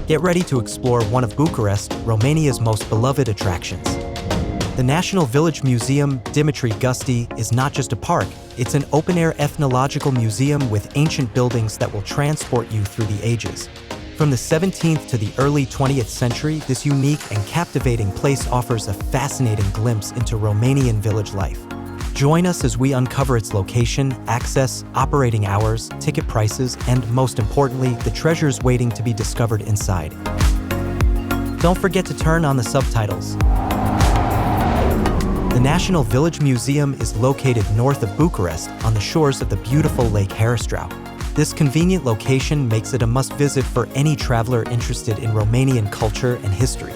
Get ready to explore one of Bucharest, Romania's most beloved attractions. The National Village Museum Dimitrie Gusti is not just a park, it's an open-air ethnological museum with ancient buildings that will transport you through the ages. From the 17th to the early 20th century, this unique and captivating place offers a fascinating glimpse into Romanian village life. Join us as we uncover its location, access, operating hours, ticket prices, and most importantly, the treasures waiting to be discovered inside. Don't forget to turn on the subtitles. The National Village Museum is located north of Bucharest on the shores of the beautiful Lake Herastrau. This convenient location makes it a must-visit for any traveler interested in Romanian culture and history.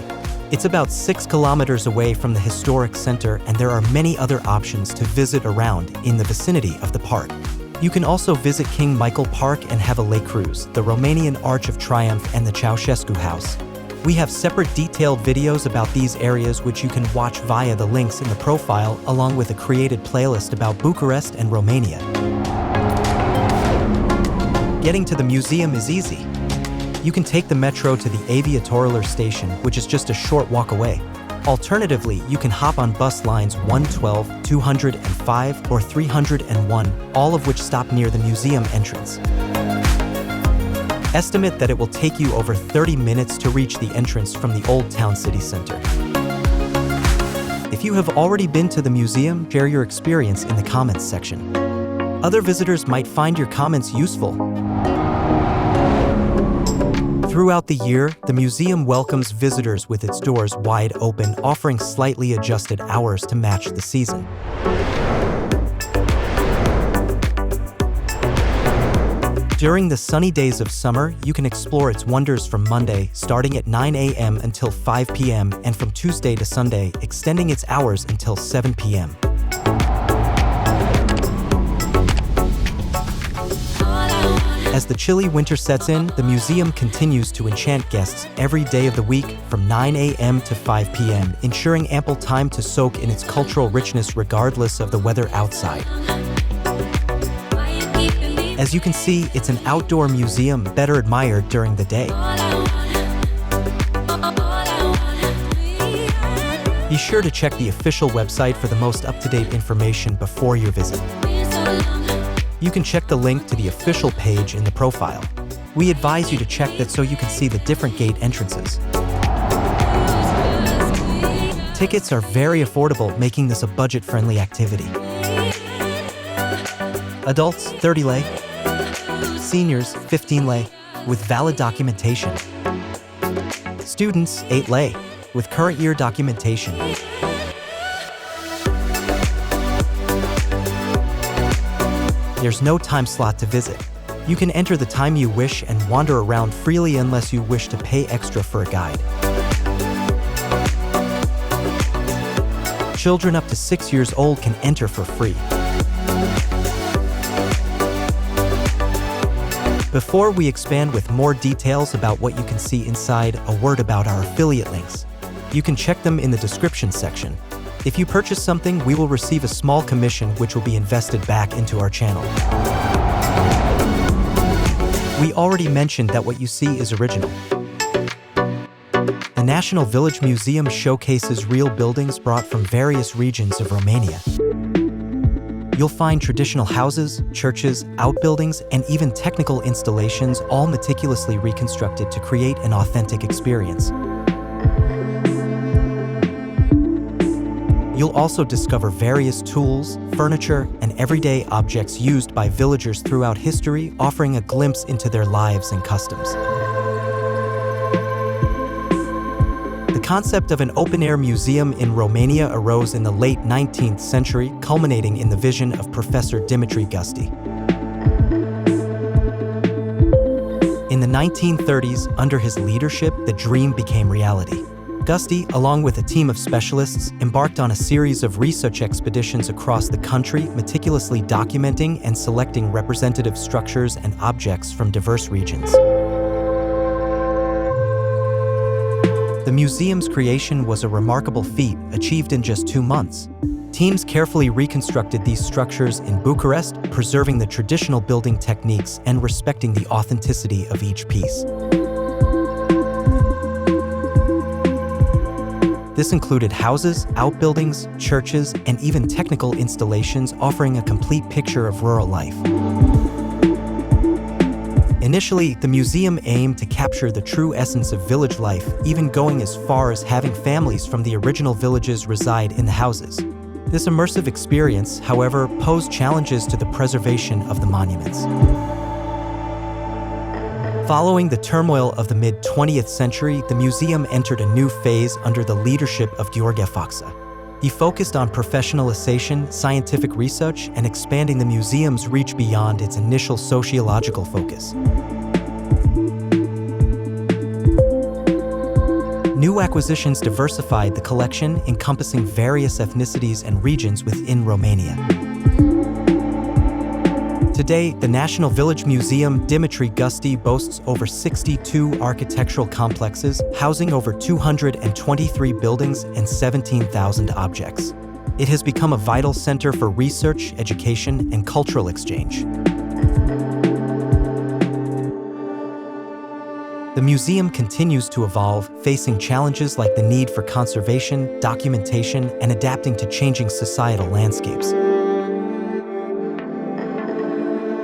It's about 6 kilometers away from the historic center, and there are many other options to visit around in the vicinity of the park. You can also visit King Michael Park and have a lake cruise, the Romanian Arch of Triumph, and the Ceausescu House. We have separate detailed videos about these areas which you can watch via the links in the profile, along with a created playlist about Bucharest and Romania. Getting to the museum is easy. You can take the metro to the Aviatorilor station, which is just a short walk away. Alternatively, you can hop on bus lines 112, 205, or 301, all of which stop near the museum entrance. Estimate that it will take you over 30 minutes to reach the entrance from the Old Town City Center. If you have already been to the museum, share your experience in the comments section. Other visitors might find your comments useful. Throughout the year, the museum welcomes visitors with its doors wide open, offering slightly adjusted hours to match the season. During the sunny days of summer, you can explore its wonders from Monday, starting at 9 a.m. until 5 p.m., and from Tuesday to Sunday, extending its hours until 7 p.m. As the chilly winter sets in, the museum continues to enchant guests every day of the week from 9 a.m. to 5 p.m., ensuring ample time to soak in its cultural richness regardless of the weather outside. As you can see, it's an outdoor museum better admired during the day. Be sure to check the official website for the most up-to-date information before your visit. You can check the link to the official page in the profile. We advise you to check that so you can see the different gate entrances. Tickets are very affordable, making this a budget-friendly activity. Adults, 30 lei. Seniors, 15 lei, with valid documentation. Students, 8 lei, with current year documentation. There's no time slot to visit. You can enter the time you wish and wander around freely unless you wish to pay extra for a guide. Children up to 6 years old can enter for free. Before we expand with more details about what you can see inside, a word about our affiliate links. You can check them in the description section. If you purchase something, we will receive a small commission which will be invested back into our channel. We already mentioned that what you see is original. The National Village Museum showcases real buildings brought from various regions of Romania. You'll find traditional houses, churches, outbuildings, and even technical installations all meticulously reconstructed to create an authentic experience. You'll also discover various tools, furniture, and everyday objects used by villagers throughout history, offering a glimpse into their lives and customs. The concept of an open-air museum in Romania arose in the late 19th century, culminating in the vision of Professor Dimitrie Gusti. In the 1930s, under his leadership, the dream became reality. Gusti, along with a team of specialists, embarked on a series of research expeditions across the country, meticulously documenting and selecting representative structures and objects from diverse regions. The museum's creation was a remarkable feat, achieved in just 2 months. Teams carefully reconstructed these structures in Bucharest, preserving the traditional building techniques and respecting the authenticity of each piece. This included houses, outbuildings, churches, and even technical installations offering a complete picture of rural life. Initially, the museum aimed to capture the true essence of village life, even going as far as having families from the original villages reside in the houses. This immersive experience, however, posed challenges to the preservation of the monuments. Following the turmoil of the mid-20th century, the museum entered a new phase under the leadership of Gheorghe Faxa. He focused on professionalization, scientific research, and expanding the museum's reach beyond its initial sociological focus. New acquisitions diversified the collection, encompassing various ethnicities and regions within Romania. Today, the National Village Museum Dimitrie Gusti boasts over 62 architectural complexes, housing over 223 buildings and 17,000 objects. It has become a vital center for research, education, and cultural exchange. The museum continues to evolve, facing challenges like the need for conservation, documentation, and adapting to changing societal landscapes.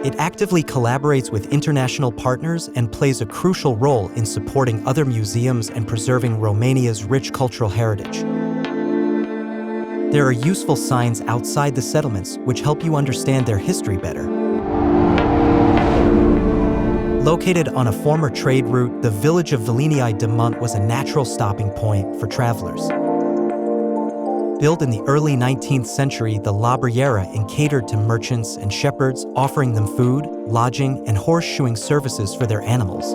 It actively collaborates with international partners and plays a crucial role in supporting other museums and preserving Romania's rich cultural heritage. There are useful signs outside the settlements which help you understand their history better. Located on a former trade route, the village of Velinii de Munt was a natural stopping point for travelers. Built in the early 19th century, the La Briera catered to merchants and shepherds, offering them food, lodging, and horseshoeing services for their animals.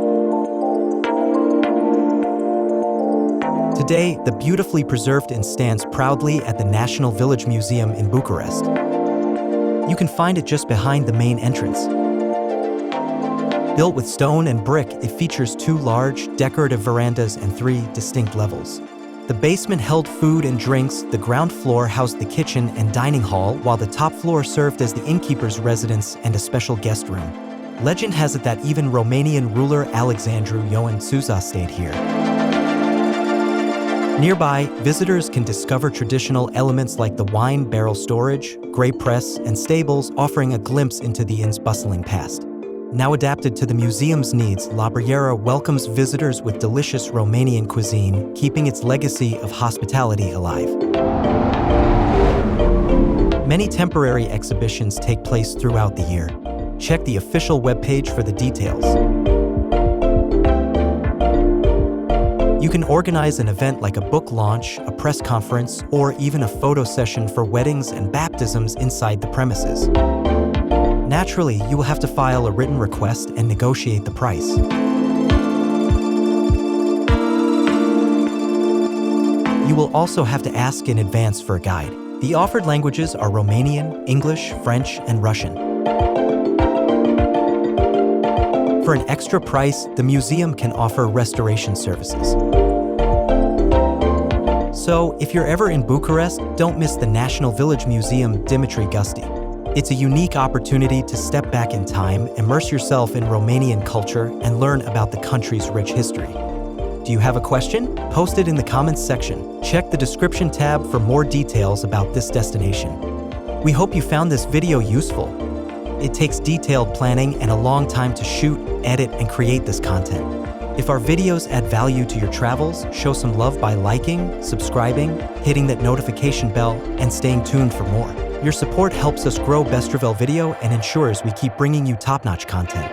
Today, the beautifully preserved inn stands proudly at the National Village Museum in Bucharest. You can find it just behind the main entrance. Built with stone and brick, it features 2 large, decorative verandas and 3 distinct levels. The basement held food and drinks, the ground floor housed the kitchen and dining hall, while the top floor served as the innkeeper's residence and a special guest room. Legend has it that even Romanian ruler Alexandru Ioan Suza stayed here. Nearby, visitors can discover traditional elements like the wine barrel storage, grape press, and stables, offering a glimpse into the inn's bustling past. Now adapted to the museum's needs, La Briera welcomes visitors with delicious Romanian cuisine, keeping its legacy of hospitality alive. Many temporary exhibitions take place throughout the year. Check the official webpage for the details. You can organize an event like a book launch, a press conference, or even a photo session for weddings and baptisms inside the premises. Naturally, you will have to file a written request and negotiate the price. You will also have to ask in advance for a guide. The offered languages are Romanian, English, French, and Russian. For an extra price, the museum can offer restoration services. So, if you're ever in Bucharest, don't miss the National Village Museum Dimitrie Gusti. It's a unique opportunity to step back in time, immerse yourself in Romanian culture, and learn about the country's rich history. Do you have a question? Post it in the comments section. Check the description tab for more details about this destination. We hope you found this video useful. It takes detailed planning and a long time to shoot, edit, and create this content. If our videos add value to your travels, show some love by liking, subscribing, hitting that notification bell, and staying tuned for more. Your support helps us grow Bestravelvideo and ensures we keep bringing you top-notch content.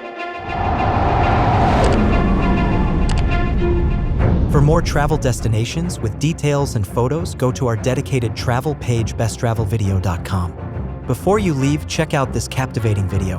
For more travel destinations with details and photos, go to our dedicated travel page bestravelvideo.com. Before you leave, check out this captivating video.